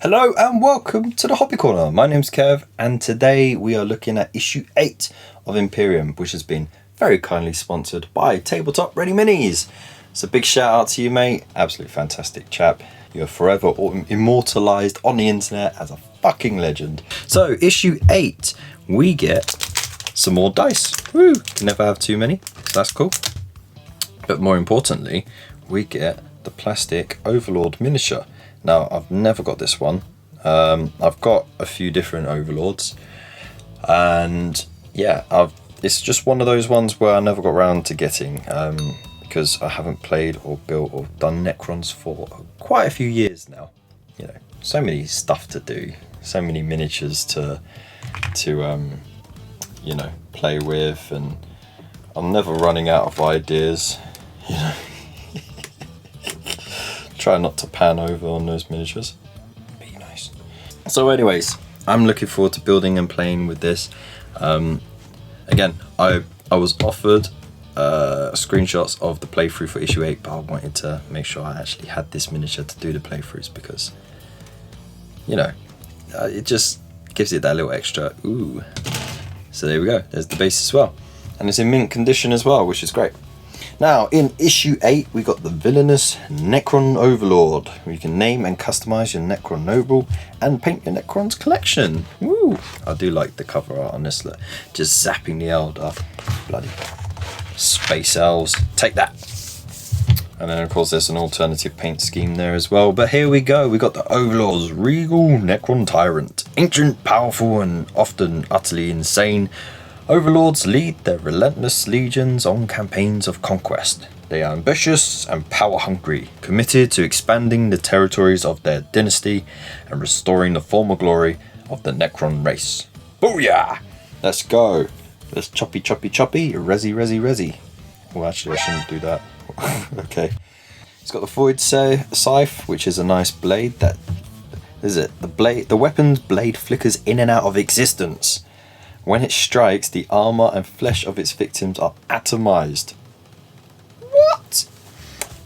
Hello and welcome to the Hobby Corner. My name's Kev and today we are looking at issue 8 of Imperium, which has been very kindly sponsored by Tabletop Ready Minis. So big shout out to you, mate. Absolutely fantastic chap. You're forever immortalised on the internet as a fucking legend. So issue 8, we get some more dice. Woo! Can never have too many, so that's cool. But more importantly, we get the plastic Overlord miniature. Now, I've never got this one. I've got a few different Overlords, and yeah, it's just one of those ones where I never got around to getting because I haven't played or built or done Necrons for quite a few years now. You know, so many stuff to do, so many miniatures to you know, play with, and I'm never running out of ideas. You know. Try not to pan over on those miniatures. Be nice. So anyways, I'm looking forward to building and playing with this. Again, I was offered screenshots of the playthrough for issue 8, but I wanted to make sure I actually had this miniature to do the playthroughs because, you know, it just gives it that little extra ooh. So there we go, there's the base as well. And it's in mint condition as well, which is great. Now, in issue 8, we got the villainous Necron Overlord. You can name and customize your Necron noble and paint your Necrons collection. Woo! I do like the cover art on this. Look, just zapping the elder. Bloody space elves. Take that. And then, of course, there's an alternative paint scheme there as well. But here we go. We got the Overlord's regal Necron tyrant. Ancient, powerful, and often utterly insane, Overlords lead their relentless legions on campaigns of conquest. They are ambitious and power-hungry, committed to expanding the territories of their dynasty and restoring the former glory of the Necron race. Booyah! Let's go. Let's choppy, resi. Well, actually, I shouldn't do that. Okay. It's got the void scythe, which is a nice blade. That is it. The weapon's blade flickers in and out of existence. When it strikes, the armor and flesh of its victims are atomized. What?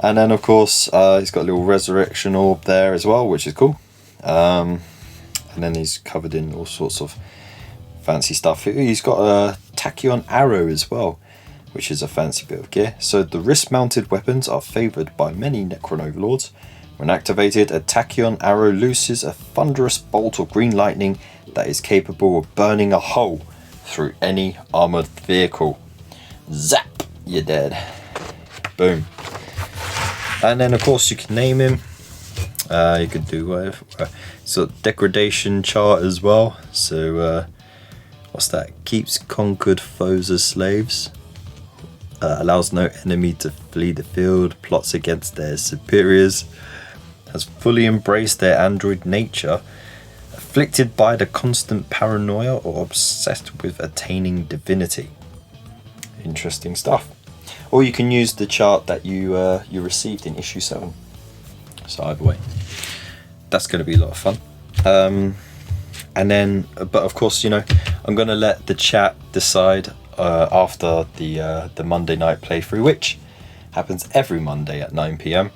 And then, of course, he's got a little resurrection orb there as well, which is cool. And then he's covered in all sorts of fancy stuff. He's got a tachyon arrow as well, which is a fancy bit of gear. So the wrist-mounted weapons are favored by many Necron Overlords. When activated, a tachyon arrow looses a thunderous bolt of green lightning that is capable of burning a hole through any armored vehicle. Zap! You're dead. Boom. And then, of course, you can name him. You could do whatever. So degradation chart as well. So what's that? Keeps conquered foes as slaves. Allows no enemy to flee the field. Plots against their superiors. Has fully embraced their android nature. Afflicted by the constant paranoia or obsessed with attaining divinity. Interesting stuff. Or you can use the chart that you received in issue 7. So either way, that's going to be a lot of fun. And then, but of course, you know, I'm going to let the chat decide after the Monday night playthrough, which happens every Monday at 9 PM.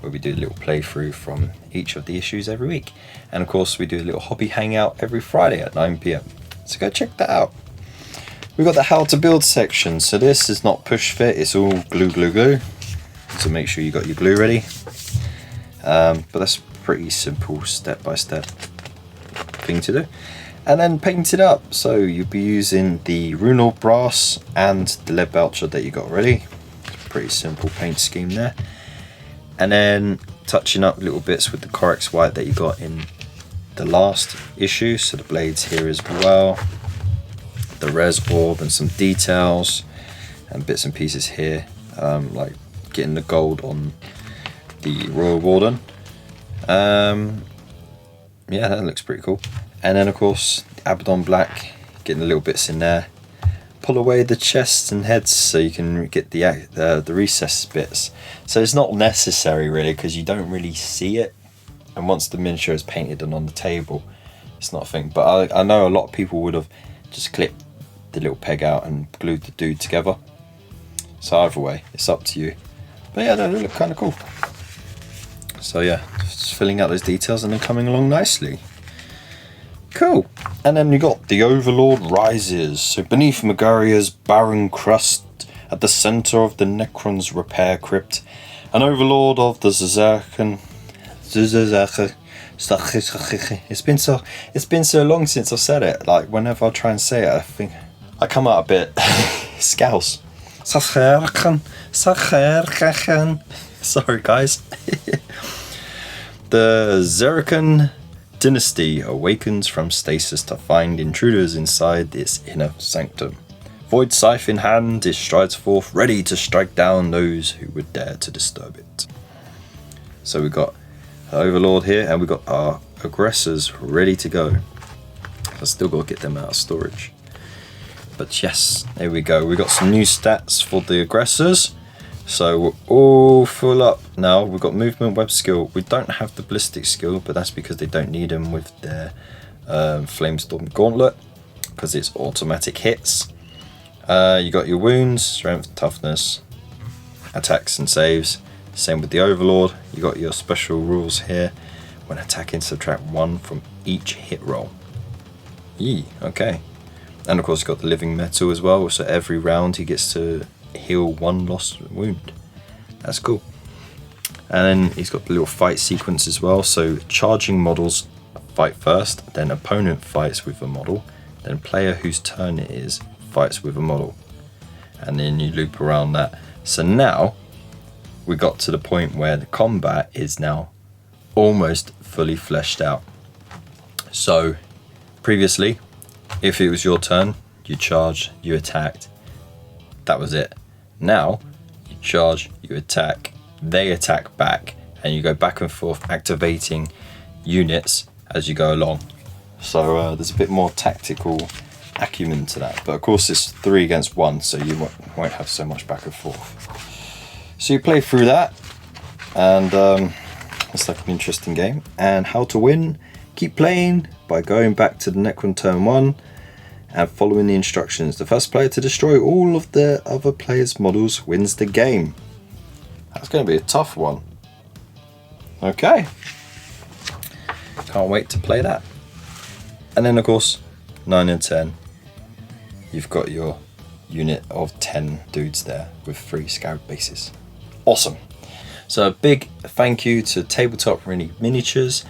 Where we do a little playthrough from each of the issues every week. And of course we do a little hobby hangout every Friday at 9 PM. So go check that out. We've got the how to build section. So this is not push fit, it's all glue. So make sure you got your glue ready. But that's pretty simple step-by-step thing to do. And then paint it up. So you'll be using the Runal brass and the lead belcher that you got ready. Pretty simple paint scheme there. And then touching up little bits with the Corex white that you got in the last issue. So the blades here as well. The res orb and some details and bits and pieces here. Like getting the gold on the Royal Warden. Yeah, that looks pretty cool. And then of course Abaddon black, getting the little bits in there. Pull away the chests and heads so you can get the recessed bits. So it's not necessary really because you don't really see it, and once the miniature is painted and on the table, it's not a thing. But I know a lot of people would have just clipped the little peg out and glued the dude together. So either way, it's up to you. But yeah, they look kind of cool. So yeah, just filling out those details and then coming along nicely. Cool. And then you got the Overlord Rises. So beneath Megaria's barren crust, at the centre of the Necron's repair crypt, an Overlord of the Zerkan. It's been so long since I've said it. Like whenever I try and say it, I think I come out a bit scouse. Sorry guys. The Zerkan dynasty awakens from stasis to find intruders inside its inner sanctum. Void scythe in hand, it strides forth, ready to strike down those who would dare to disturb it. So we've got Overlord here, and we've got our aggressors ready to go. I've still got to get them out of storage. But yes, there we go. We've got some new stats for the aggressors. So we're all full up now. We've got movement, web skill. We don't have the ballistic skill, but that's because they don't need them with their Flamestorm Gauntlet, because it's automatic hits. You got your wounds, strength, toughness, attacks and saves. Same with the Overlord. You got your special rules here. When attacking, subtract 1 from each hit roll. Okay. And of course you've got the living metal as well, so every round he gets to heal 1 lost wound. That's cool. And then he's got the little fight sequence as well, so charging models fight first, then opponent fights with a model, then player whose turn it is fights with a model, and then you loop around that. So now we got to the point where the combat is now almost fully fleshed out. So previously, if it was your turn, you charged, you attacked, that was it. Now you charge, you attack, they attack back, and you go back and forth activating units as you go along. So there's a bit more tactical acumen to that, but of course it's 3 against 1, so you won't have so much back and forth. So you play through that, and it's like an interesting game. And how to win: keep playing by going back to the Necron turn 1 and following the instructions. The first player to destroy all of the other players' models wins the game. That's going to be a tough one. Okay, can't wait to play that. And then of course 9 and 10, you've got your unit of 10 dudes there with 3 scout bases. Awesome. So a big thank you to Tabletop Miniatures.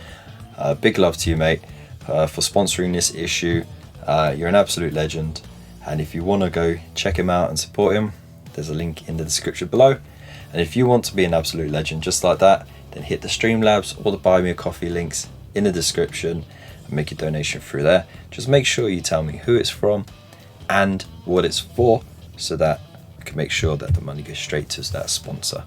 Big love to you, mate, for sponsoring this issue. You're an absolute legend, and if you want to go check him out and support him, there's a link in the description below. And if you want to be an absolute legend just like that, then hit the Streamlabs or the Buy Me a Coffee links in the description and make your donation through there. Just make sure you tell me who it's from and what it's for, so that I can make sure that the money goes straight to that sponsor.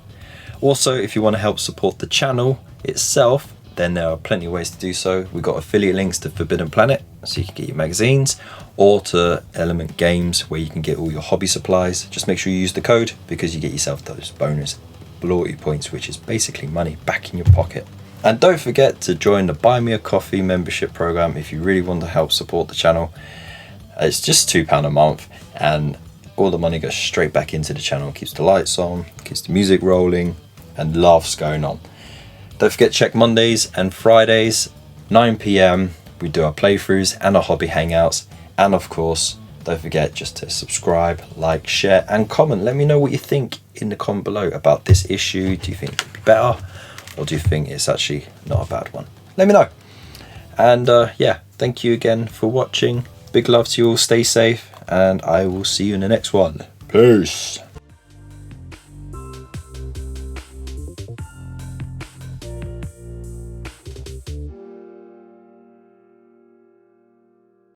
Also, if you want to help support the channel itself, then there are plenty of ways to do so. We've got affiliate links to Forbidden Planet, so you can get your magazines, or to Element Games, where you can get all your hobby supplies. Just make sure you use the code, because you get yourself those bonus loyalty points, which is basically money back in your pocket. And don't forget to join the Buy Me a Coffee membership program if you really want to help support the channel. It's just £2 a month, and all the money goes straight back into the channel, keeps the lights on, keeps the music rolling, and laughs going on. Don't forget to check Mondays and Fridays, 9 PM. We do our playthroughs and our hobby hangouts. And of course, don't forget just to subscribe, like, share, and comment. Let me know what you think in the comment below about this issue. Do you think it could be better, or do you think it's actually not a bad one? Let me know. And yeah, thank you again for watching. Big love to you all. Stay safe, and I will see you in the next one. Peace.